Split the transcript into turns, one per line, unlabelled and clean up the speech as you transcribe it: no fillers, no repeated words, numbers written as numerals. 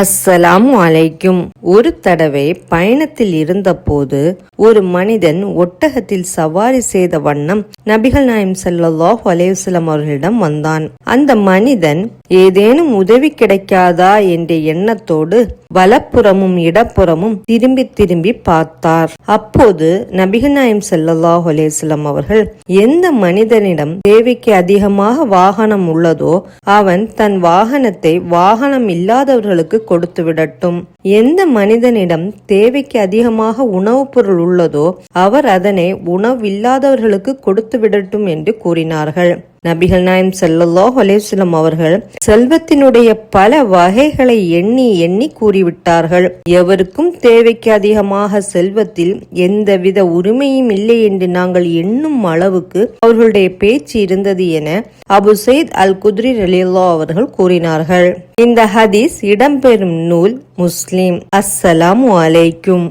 அஸ்ஸலாமு அலைக்கும். ஒரு தடவை பயணத்தில் இருந்தபோது ஒரு மனிதன் ஒட்டகத்தில் சவாரி செய்த வண்ணம் நபிகள் நாயகம் ஸல்லல்லாஹு அலைஹி வஸல்லம் அவர்களிடம் வந்தான். அந்த மனிதன் ஏதேனும் உதவி கிடைக்காதா என்ற எண்ணத்தோடு வலப்புறமும் இடப்புறமும் திரும்பி திரும்பி பார்த்தார். அப்போது நபிகள் நாயகம் ஸல்லல்லாஹு அலைஹி வஸல்லம் அவர்கள், எந்த மனிதனிடம் தேவைக்கு அதிகமாக வாகனம் உள்ளதோ அவன் தன் வாகனத்தை வாகனம் இல்லாதவர்களுக்கு கொடுத்து விடட்டும். எந்த மனிதனிடம் தேவைக்கு அதிகமாக உணவுப் பொருள் உள்ளதோ அவர் அதனை உணவில்லாதவர்களுக்கு கொடுத்து விடட்டும் என்று கூறினார்கள். நபிகள் நாயகம் ஸல்லல்லாஹு அலைஹி வஸல்லம் அவர்கள் செல்வத்தினுடைய பல வகைகளை எண்ணி எண்ணி கூறிவிட்டார்கள். எவருக்கும் தேவைக்கு அதிகமாக செல்வத்தில் எந்தவித உரிமையும் இல்லை என்று நாங்கள் எண்ணும் அளவுக்கு அவர்களுடைய பேச்சு இருந்தது என அபு சயீத் அல் குத்ரி ரலியல்லாஹு அவர்கள் கூறினார்கள். இந்த ஹதீஸ் இடம்பெறும் நூல் முஸ்லிம். அஸ்ஸலாமு அலைக்கும்.